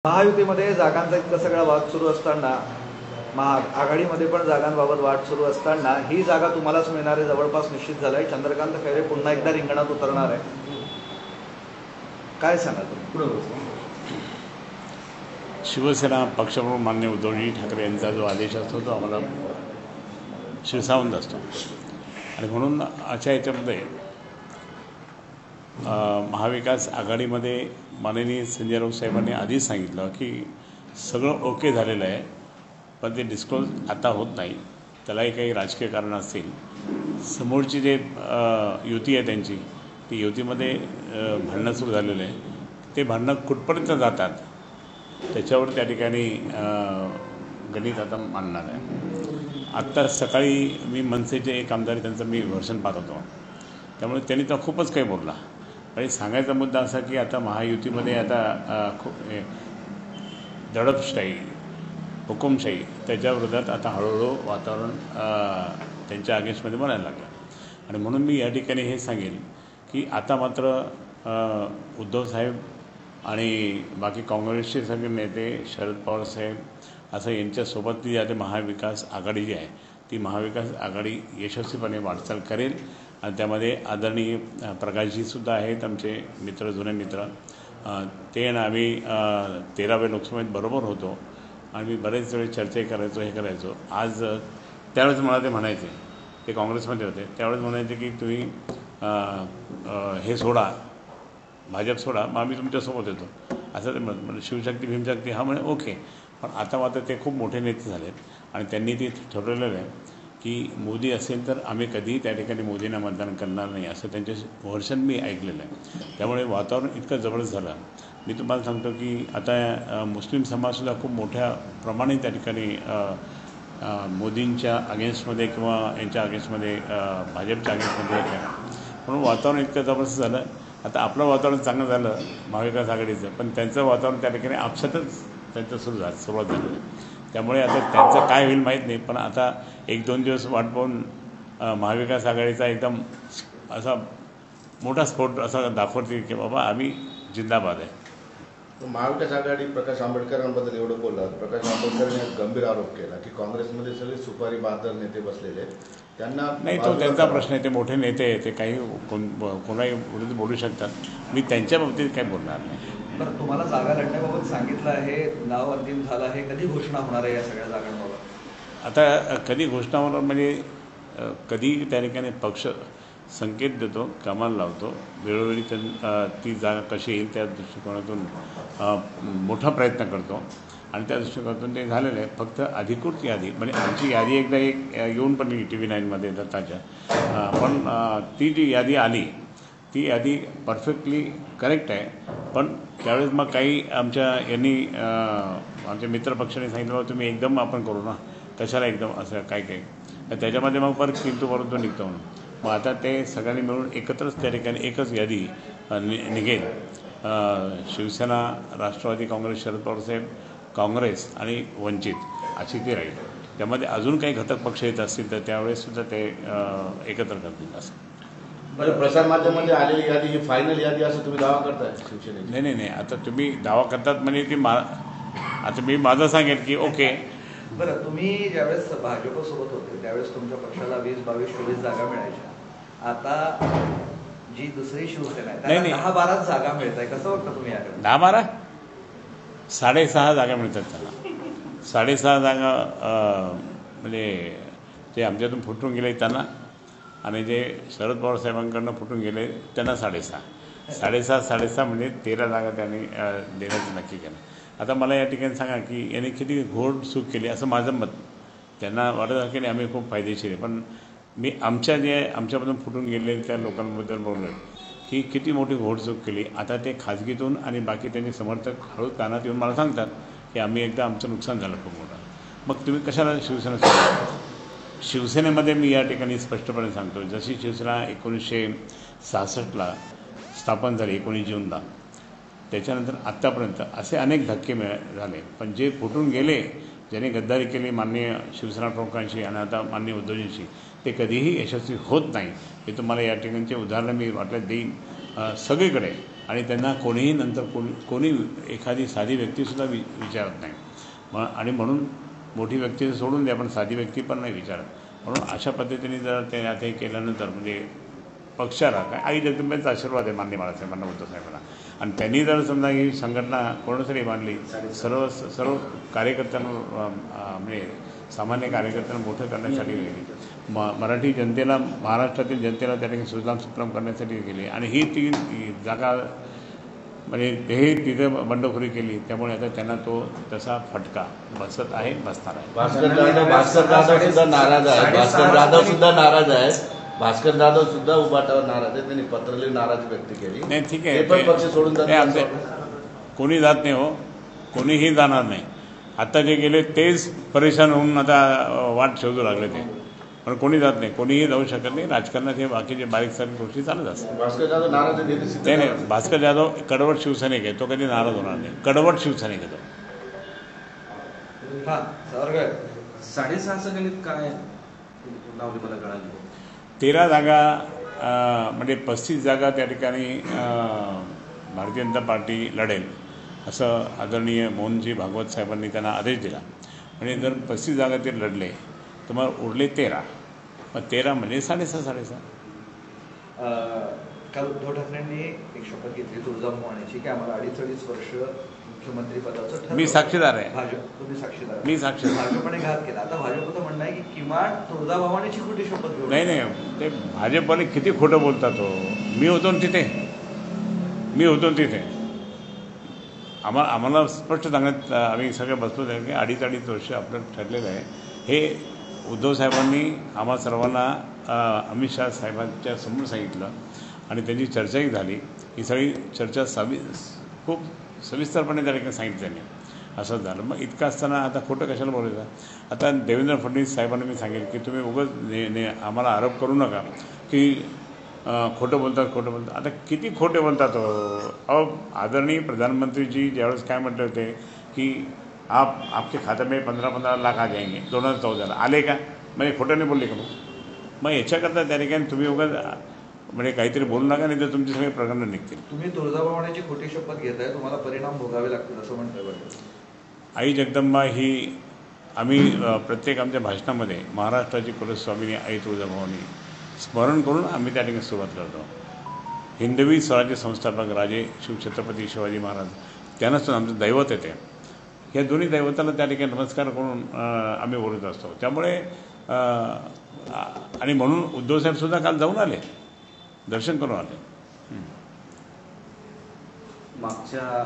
महायुतीमध्ये जागांचा इतका सगळा वाद सुरू असताना, आघाडीमध्ये पण जागांबाबत वाद सुरू असताना ही जागा तुम्हालाच मिळणार आहे जवळपास निश्चित झालं आहे. चंद्रकांत खैरे पुन्हा एकदा रिंगणात उतरणार आहे. काय सांगा तुम्ही? शिवसेना पक्षप्रमुख माननीय उद्धवजी ठाकरे यांचा जो आदेश असतो तो आम्हाला शिरसावंत असतो आणि म्हणून अशा याच्यामध्ये महाविकास आघाडीमध्ये माननीय संजय राऊत साहेबांनी आधीच सांगितलं की सगळं ओके झालेलं आहे, पण ते डिस्क्लोज आता होत नाही. त्यालाही काही राजकीय कारणं असतील. समोरची जे युती आहे त्यांची, ती युतीमध्ये भांडणं सुरू झालेलं आहे. ते भांडणं कुठपर्यंत जातात त्याच्यावर त्या ठिकाणी गणित आता मांडणार आहे. आत्ता सकाळी मी मनसेचे एक आमदार त्यांचं मी वर्षन पाहत होतो, त्यामुळे त्यांनी तर खूपच काही बोलला. आणि सांगायचा मुद्दा असा की आता महायुतीमध्ये आता खूप दडपशाही, हुकुमशाही त्याच्या विरोधात आता हळूहळू वातावरण त्यांच्या अगेन्स्टमध्ये बनायला लागलं. आणि म्हणून मी या ठिकाणी हे सांगेन की आता मात्र उद्धव साहेब आणि बाकी काँग्रेसचे सगळे नेते, शरद पवार साहेब असं यांच्यासोबत ती आता महाविकास आघाडी जी आहे ती महाविकास आघाडी यशस्वीपणे वाटचाल करेल. आणि त्यामध्ये आदरणीय प्रकाशजीसुद्धा आहेत, आमचे मित्र, जुने मित्र. ते आणि आम्ही 13व्या लोकसभेत बरोबर होतो आणि मी बरेच वेळ चर्चा करायचो, हे करायचो. आज त्यावेळेस मला ते म्हणायचे, ते काँग्रेसमध्ये होते, त्यावेळेस म्हणायचे की तुम्ही हे सोडा, भाजप सोडा, मग आम्ही तुमच्यासोबत येतो, असं ते म्हणजे शिवशक्ती भीमशक्ती हा म्हणे ओके. पण आता मात्र ते खूप मोठे नेते झालेत आणि त्यांनी ते ठरवलेलं आहे की मोदी असेल तर आम्ही कधीही त्या ठिकाणी मोदींना मतदान करणार नाही, असं त्यांचे वर्षन मी ऐकलेलं आहे. त्यामुळे वातावरण इतकं जबरदस्त झालं. मी तुम्हाला सांगतो की आता मुस्लिम समाजसुद्धा खूप मोठ्या प्रमाणे त्या ठिकाणी मोदींच्या अगेन्स्टमध्ये किंवा यांच्या अगेन्स्टमध्ये भाजपच्या अगेन्स्टमध्ये येत आहे. म्हणून वातावरण इतकं जबरदस्त झालं. आता आपलं वातावरण चांगलं झालं महाविकास आघाडीचं, पण त्यांचं वातावरण त्या ठिकाणी आपसातच त्यांचं सुरुवात झाली आहे. त्यामुळे आता त्यांचं काय होईल माहीत नाही, पण आता 1-2 दिवस वाट पाहून महाविकास आघाडीचा एकदम असा मोठा स्फोट असा दाखवते की बाबा आम्ही जिंदाबाद आहे. महाविकास आघाडी प्रकाश आंबेडकरांबद्दल एवढं बोलला. प्रकाश आंबेडकरांनी गंभीर आरोप केला की काँग्रेसमध्ये सगळे सुपारी बाजार नेते बसलेले आहेत, त्यांना नाही, तो त्यांचा प्रश्न आहे. ते मोठे नेते आहे, ते काही कोणाही विरुद्ध बोलू शकतात. मी त्यांच्या बाबतीत काही बोलणार नाही. बरं, तुम्हाला जागा लढण्याबाबत सांगितलं आहे, नाव अंतिम झालं आहे, कधी घोषणा होणार आहे या सगळ्या जागांबाबत? आता कधी घोषणा होणार म्हणजे कधी त्या ठिकाणी पक्ष संकेत देतो, कमाल लावतो, वेळोवेळी ती जागा कशी येईल त्या दृष्टिकोनातून मोठा प्रयत्न करतो आणि त्या दृष्टिकोनातून ते झालेलं आहे. फक्त अधिकृत यादी म्हणजे आमची यादी एकदा येऊन पण TV9मध्ये दत्ताच्या, पण ती जी यादी आली ती यादी परफेक्टली करेक्ट आहे. पण त्यावेळेस मग काही आमच्या मित्रपक्षाने सांगितलं तुम्ही एकदम आपण करू ना, कशाला एकदम असं काय त्याच्यामध्ये मग परत किंतु परंतु निघतो म्हणून. मग आता ते सगळ्यांनी मिळून एकत्रच त्या ठिकाणी एकच यादी निघेल. शिवसेना, राष्ट्रवादी काँग्रेस, शरद पवार साहेब, काँग्रेस आणि वंचित अशी ती राहील. त्यामध्ये अजून काही घटक पक्ष येत असतील तर त्यावेळेससुद्धा ते एकत्र करतील असं. बरं, प्रसारमाध्यमामध्ये आलेली यादी ही फायनल यादी असं तुम्ही दावा करताय शिवसेनेची? नाही, आता तुम्ही दावा करतात म्हणजे ती आता मी माझं सांगेन की ओके. बरं, तुम्ही ज्यावेळेस भाजपसोबत होते त्यावेळेस तुमच्या पक्षाला 20, 22, 24 जागा मिळायच्या. आता जी दुसरी शिवसेना आहे त्याला 10-12 जागा मिळत आहे. कसं वाटतं तुम्ही याकडे? 10-12 6.5 जागा मिळतात त्याला. 6.5 जागा म्हणजे जे आमच्यातून फुटून गेले त्यांना आणि जे शरद पवार साहेबांकडनं फुटून गेले त्यांना 6.5 म्हणजे 13 जागा त्यांनी देण्याचं नक्की केलं. आता मला या ठिकाणी सांगा की यांनी किती घोड चूक केली असं माझं मत. त्यांना वाटत आहे की नाही आम्ही खूप फायदेशीर आहे, पण मी आमच्यामधून फुटून गेलेले त्या लोकांबद्दल बोललो की किती मोठी घोडचूक केली. आता ते खाजगीतून आणि बाकी त्यांचे समर्थक हळू कानात येऊन मला सांगतात की आम्ही एकदा आमचं नुकसान झालं खूप मोठं. मग तुम्ही कशाला शिवसेनेमध्ये मी या ठिकाणी स्पष्टपणे सांगतो, जशी शिवसेना 1966ला स्थापन झाली 19 जूनला, त्याच्यानंतर आत्तापर्यंत असे अनेक धक्के झाले, पण जे फुटून गेले, ज्याने गद्दारी केली माननीय शिवसेना प्रमुखांशी आणि आता माननीय उद्धवजींशी, ते कधीही यशस्वी होत नाही. हे तुम्हाला या ठिकाणचे उदाहरणं मी वाटल्यात देईन. सगळीकडे आणि त्यांना कोणीही नंतर कोणी एखादी साधी व्यक्तीसुद्धा विचारत नाही आणि म्हणून मोठी व्यक्ती सोडून द्या पण साधी व्यक्ती पण नाही विचारत म्हणून अशा पद्धतीने जर ते आता हे केल्यानंतर म्हणजे पक्षाला काय आई जगदंबेचा आशीर्वाद आहे मान्य बाळासाहेबांना उद्धव साहेबांना आणि त्यांनी जर समजा ही संघटना कोणासाठी मांडली सर्व कार्यकर्त्यांना म्हणजे सामान्य कार्यकर्त्यांना मोठं करण्यासाठी गेली मराठी जनतेला महाराष्ट्रातील जनतेला त्या ठिकाणी सुजलाम सुफलाम करण्यासाठी गेली आणि ही ती जागा म्हणजे हे तिथं बंडखोरी केली त्यामुळे आता त्यांना तो तसा फटका बसत आहे बसणार आहे. भास्कर जाधव सुद्धा नाराज आहे. भास्कर जाधव सुद्धा उभाटावर नाराज आहे. त्यांनी पत्र लिहून नाराजी व्यक्त केली. नाही ठीक ते पण पक्ष सोडून आहे कोणी जात नाही हो कोणीही जाणार नाही. आता जे गेले तेच परेशान होऊन आता वाट शोधू लागले ते पण कोणी जात नाही कोणीही जाऊ शकत नाही. राजकारणात हे बाकीचे बारीक सारीक गोष्टी चालत असतात. भास्कर जाधव नाराज आहे. नाही भास्कर जाधव कडवट शिवसैनिक आहे तो कधी नाराज होणार नाही. कडवट शिवसैनिक आहे तो. 6.5 गणित काय लावली मला कळाली. 13 जागा म्हणजे 35 जागा त्या ठिकाणी भारतीय जनता पार्टी लढेल असं आदरणीय मोहनजी भागवत साहेबांनी त्यांना आदेश दिला. म्हणजे जर 35 जागा ते लढले तर मग उरले 13 मग 13 म्हणजे 6.5. काल उद्धव ठाकरेंनी एक शपथ घेतली तुळजाभवानीची की आम्हाला 2.5 वर्ष मुख्यमंत्री पदाचं मी साक्षीदार आहे. तुम्ही साक्षीदार मी साक्षीदार. भाजपने घात केला. आता भाजपचं म्हणणं आहे की किमान तुळजाभवानीची खोटी शपथ घेऊ. नाही ते भाजपवाले किती खोटं बोलतात हो. मी होतो तिथे आम्हाला स्पष्ट सांगण्यात आम्ही सगळे बसलो आहे की 2.5 वर्ष आपलं ठरलेलं आहे. हे उद्धव साहेबांनी आम्हा सर्वांना अमित शहा साहेबांच्या समोर सांगितलं आणि त्यांची चर्चाही झाली. ही सगळी चर्चा खूप सविस्तरपणे त्या ठिकाणी सांगितलं त्यांनी. असंच झालं. मग इतकं असताना आता खोटं कशाला बोलायचं. आता देवेंद्र फडणवीस साहेबांना मी सांगेल की तुम्ही उगाच आम्हाला आरोप करू नका की खोटं बोलतात. आता किती खोटे बोलतात हो. आदरणीय प्रधानमंत्री जी ज्यावेळेस काय म्हटले होते की आपके खाते में 15 लाख आ जाएंगे 2014 आले का म्हणजे खोटं नाही बोलले का मग याच्याकरता त्या ठिकाणी तुम्ही उगाच म्हणजे काहीतरी बोलू नका नाही तर तुमची सगळे प्रकरणं निघतील. तुम्ही तुळजाभवानीची खोटी शपथ घेताय तुम्हाला परिणाम भोगावे लागतील असं म्हणतोय. आई जगदंबा ही आम्ही प्रत्येक आमच्या भाषणामध्ये महाराष्ट्राची कुलस्वामिनी आई तुळजाभवानी स्मरण करून आम्ही त्या ठिकाणी सुरुवात करतो. हिंदवी स्वराज्य संस्थापक राजे शिवछत्रपती शिवाजी महाराज त्यांनाच आमचं दैवत येते. या दोन्ही दैवताला त्या ठिकाणी नमस्कार करून आम्ही बोलत असतो. त्यामुळे आणि म्हणून उद्धवसाहेबसुद्धा काल जाऊन आले दर्शन करून आले. मागच्या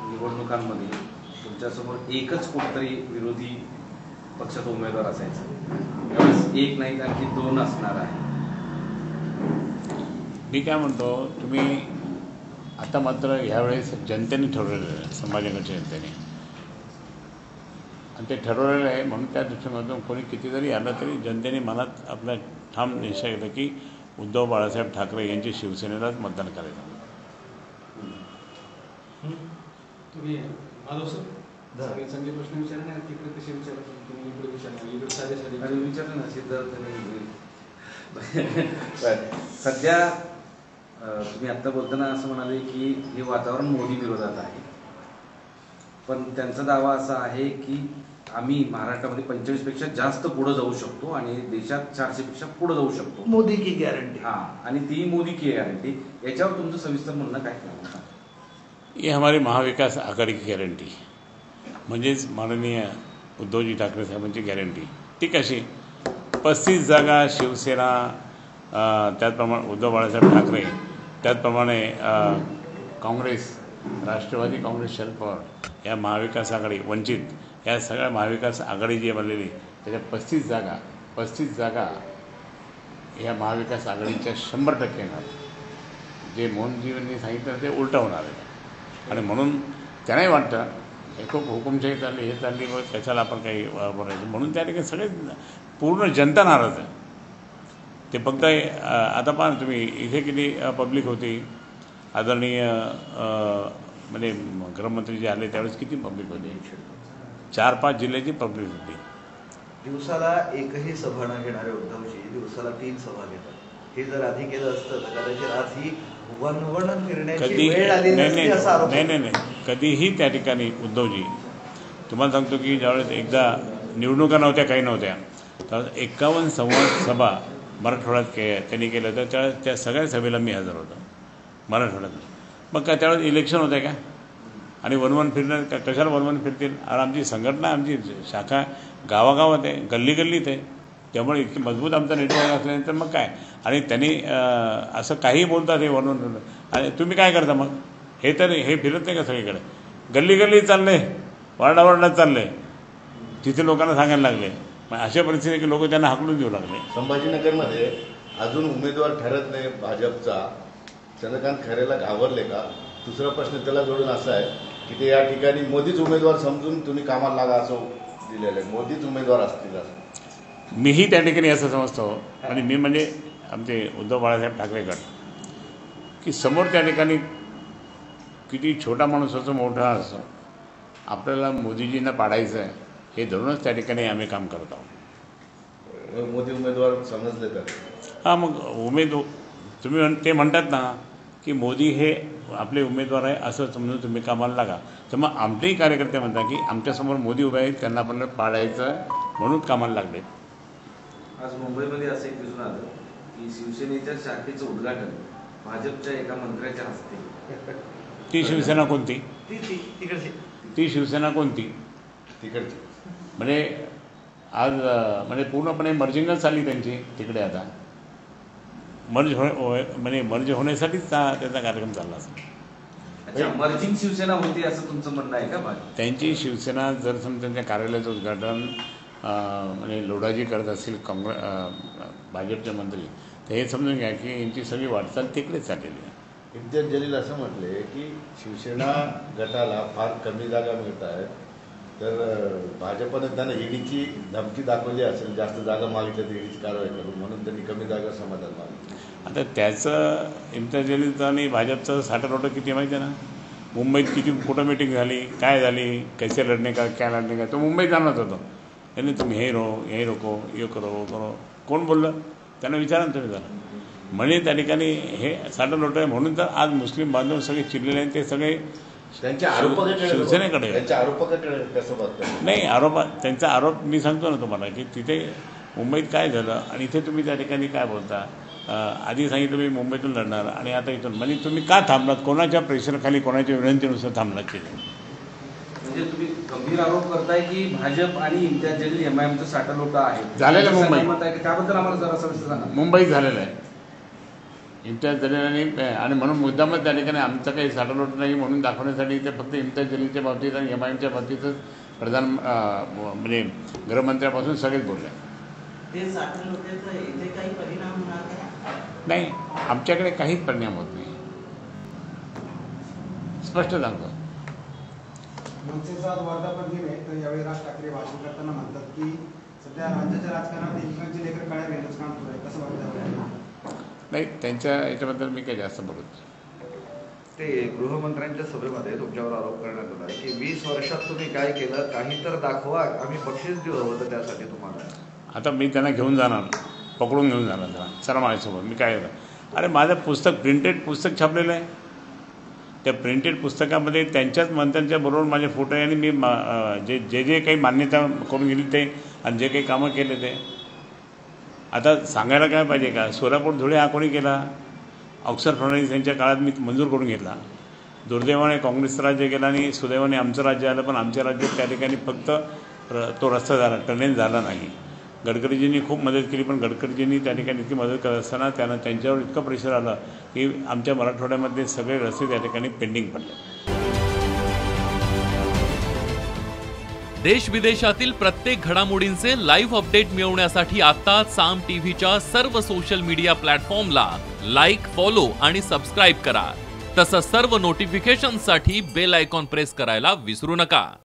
निवडणुकांमध्ये तुमच्यासमोर एकच कोणतरी विरोधी पक्षाचा उमेदवार असायचा. त्यावेळेस एक नाही आणखी 2 असणार आहे. मी काय म्हणतो तुम्ही आता मात्र ह्यावेळेस जनतेने ठरवलेलं आहे समाजाकडच्या जनतेने आणि ते ठरवलेलं आहे म्हणून त्या दृष्टिकोनातून कोणी किती जरी आलं तरी जनतेने मनात आपला ठाम निश्चय केला की उद्धव बाळासाहेब ठाकरे यांची शिवसेनेलाच मतदान करायचं. तुम्ही माधव सर संजय प्रश्न विचारले आणि तिकडे कसे विचारले तुम्ही इकडे विचारले इकडे साधे विचारलं ना सिद्धार्थ. सध्या तुम्ही आत्ता बोलताना असं म्हणाले की हे वातावरण मोदी विरोधात आहे पण त्यांचा दावा असा आहे की आम्ही महाराष्ट्रामध्ये 45पेक्षा जास्त पुढे जाऊ शकतो आणि देशात 400पेक्षा पुढे जाऊ शकतो. मोदी की गॅरंटी. आणि ती मोदी की गॅरंटी. याच्यावर तुमचं सविस्तर म्हणणं काय करणार. ही हमारी महाविकास आघाडी की गॅरंटी म्हणजेच माननीय उद्धवजी ठाकरे साहेबांची गॅरंटी. ती कशी 35 जागा शिवसेना त्याचप्रमाणे उद्धव बाळासाहेब ठाकरे त्याचप्रमाणे काँग्रेस राष्ट्रवादी काँग्रेस शरद पवार या महाविकास आघाडी वंचित या सगळ्या महाविकास आघाडी जी बनलेली त्याच्या 35 जागा या महाविकास आघाडीच्या 100% येणार. जे मोहनजींनी सांगितलं ते उलटं होणार आहे आणि म्हणून त्यांनाही वाटतं हे खूप हुकुमशाही चालली हे चालली मग त्याच्याला आपण काही बोलायचं म्हणून त्या ठिकाणी सगळे पूर्ण जनता नाराज आहे. ते फक्त आता पहा तुम्ही इथे किती पब्लिक होती. आदरणीय म्हणजे गृहमंत्री जे आले त्यावेळेस किती पब्लिक होती. 4-5 जिल्ह्याची पब्लिक होती. दिवसाला एकही सभा न घेणारे उद्धवजी दिवसाला 3 सभा घेतात. हे जर आधी केलं असतं तर कदाचित आज ही वनवन फिरण्याची कधी वेळ आलेली नाही असते असा आरोप नाही नाही नाही कधीही त्या ठिकाणी उद्धवजी तुम्हाला सांगतो की ज्यावेळेस एकदा निवडणुका नव्हत्या काही नव्हत्या तर 51 संवाद सभा मराठवाड्यात त्यांनी केलं तर त्यावेळेस त्या सगळ्या सभेला मी हजर होतो मराठवाड्यात. मग काय त्यावेळेस इलेक्शन होतं का आणि वनवन फिरणार का कशाला वनवन फिरतील. आणि आमची संघटना आमची शाखा गावागावात आहे गल्ली गल्लीत आहे त्यामुळे इतकी मजबूत आमचा नेटवर्क असल्यानंतर मग काय. आणि त्यांनी असं काही बोलतात हे वनवन आणि तुम्ही काय करता मग हे तर हे फिरत नाही का सगळीकडे गल्ली गल्ली चालले वार्डावार्डात चालले तिथे लोकांना सांगायला लागले. मग अशा परिस्थिती की लोक त्यांना हाकलून देऊ लागले. संभाजीनगरमध्ये अजून उमेदवार ठरत नाही भाजपचा. चंद्रकांत खैरेला घाबरले का. दुसरा प्रश्न त्याला जोडून असा आहे की ते या ठिकाणी मोदीच उमेदवार समजून तुम्ही कामाला लागा असं दिलेलं आहे. मोदीच उमेदवार असतील असं मीही त्या ठिकाणी असं समजतो. आणि मी म्हणजे आमचे उद्धव बाळासाहेब ठाकरे गट की समोर त्या ठिकाणी किती छोटा माणूस असो मोठा असो आपल्याला मोदीजींना पाडायचं आहे हे धरूनच त्या ठिकाणी आम्ही काम करत आहोत. मोदी उमेदवार समजले तर हां मग तुम्ही ते म्हणतात ना की मोदी हे आपले उमेदवार आहे असं समजून तुम्ही कामाला लागा. तर मग आमचेही कार्यकर्ते म्हणतात की आमच्यासमोर मोदी उभे आहेत त्यांना आपण पाडायचं म्हणून कामाला लागले. आज मुंबईमध्ये असं एक दिसून आलं की शिवसेनेच्या शाखेचं उद्घाटन भाजपच्या एका मंत्र्याच्या हस्ते. ती शिवसेना कोणती तिकडची ती शिवसेना कोणती तिकडची म्हणजे आज म्हणजे पूर्णपणे मर्जिंगच झाली त्यांची तिकडे आता म्हणजे मर्ज होण्यासाठीच त्याचा कार्यक्रम चालला असेल. अच्छा मर्जिंग शिवसेना होती असं तुमचं म्हणणं आहे का. त्यांची शिवसेना जर समजा त्यांच्या कार्यालयाचं उद्घाटन म्हणजे लोढाजी करत असतील भाजपचे मंत्री तर हे समजून घ्या की यांची सगळी वाटचाल तिकडेच चाललेली आहे. इम्तियाज जलील असं म्हटले की शिवसेना गटाला फार कमी जागा मिळत आहेत तर भाजपने त्यांना ईडीची धमकी दाखवली असेल जास्त जागा मागितल्या तर ईडीची कारवाई करून म्हणून त्यांनी कमी जागा समाधान मागितलं. आता त्याचं इम्तियाज जलीलचं आणि भाजपचं साठरवटं किती माहिती आहे ना. मुंबईत किती कुठं मिटिंग झाली काय झाली कैसे लढणे का क्या लढणे का तो मुंबईत जाणत होतो. त्यांनी तुम्ही हे रोको ये करो वो करो कोण बोललं त्यांना विचारा ना तुम्ही जरा. म्हणजे त्या ठिकाणी हे साठरवटं आहे म्हणून तर आज मुस्लिम बांधव सगळे चिडलेले आहेत ते सगळे त्यांच्या आरोपाकडे शिवसेनेकडे त्यांच्या आरोपाकडे कसं बघतात. नाही त्यांचा आरोप मी सांगतो ना तुम्हाला की तिथे मुंबईत काय झालं आणि इथे तुम्ही त्या ठिकाणी काय बोलता. आधी सांगितलं मी मुंबईतून लढणार आणि आता इथून म्हणजे तुम्ही का थांबलात कोणाच्या प्रेशरखाली कोणाच्या विनंतीनुसार थांबलात तिथे. म्हणजे तुम्ही गंभीर आरोप करताय की भाजप आणि इम्तियाज जलील एमआयएमचं साठरलोटं आहे झालेलं मुंबईत. मत आहे की त्याबद्दल आम्हाला जरा सविस्तर सांगा. मुंबईत झालेलं आहे इम्तियाज जलील आणि म्हणून मुद्दामच त्या ठिकाणी आमचं काही साठरलोट नाही म्हणून दाखवण्यासाठी ते फक्त इम्तियाज जलीलच्या बाबतीत आणि एमआयएमच्या बाबतीतच प्रधान म्हणजे गृहमंत्र्यापासून सगळेच बोलले. ते साठरलोटाचा इथे काही परिणाम होणार नाही आमच्याकडे काहीच परिणाम होत नाही स्पष्ट सांगतो. मनसेचा आज वर्धापन दिन आहे तर यावेळी राज ठाकरे भाषण करताना म्हणतात की सध्या राज्याच्या राजकारणात एकमेकांची लेकर काळ्या घेण्याचं काम सुरू आहे कसं वाटतं. नाही त्यांच्या याच्याबद्दल मी काही जास्त बोलत. ते गृहमंत्र्यांच्या सभेमध्ये तुमच्यावर आरोप करण्यात आला की 20 वर्षात तुम्ही काय केलं काही तर दाखवा आम्ही बक्षीस देऊ होतं त्यासाठी तुम्हाला. आता मी त्यांना घेऊन जाणार पकडून घेऊन जाणार त्यांना चला माझ्यासोबत मी काय अरे माझं पुस्तक प्रिंटेड पुस्तक छापलेलं आहे त्या प्रिंटेड पुस्तकामध्ये त्यांच्याच मंत्र्यांच्या बरोबर माझे फोटो आहे आणि मी जे काही मान्यता करून गेली ते आणि जे काही कामं केले ते आता सांगायला काय पाहिजे का. सोलापूर धुळे हा कोणी केला ऑक्सर फडणवीस यांच्या काळात मी मंजूर करून घेतला. दुर्दैवाने काँग्रेसचं राज्य गेला आणि सुदैवाने आमचं राज्य आलं पण आमच्या राज्यात त्या ठिकाणी फक्त तो रस्ता झाला टनेल झाला नाही. गडकरीजींनी खूप मदत केली पण गडकरीजींनी त्या ठिकाणी इतकी मदत करत असताना त्यांना त्यांच्यावर इतकं प्रेशर आलं की आमच्या मराठवाड्यामध्ये सगळे रस्ते त्या ठिकाणी पेंडिंग पडले. देश विदेशातील प्रत्येक घडामोडींचे लाईव्ह अपडेट मिळवण्यासाठी आता साम टीव्हीच्या सर्व सोशल मीडिया प्लॅटफॉर्मला लाईक, फॉलो आणि सबस्क्राईब करा. तसंच सर्व नोटिफिकेशनसाठी बेल आयकॉन प्रेस करायला विसरू नका.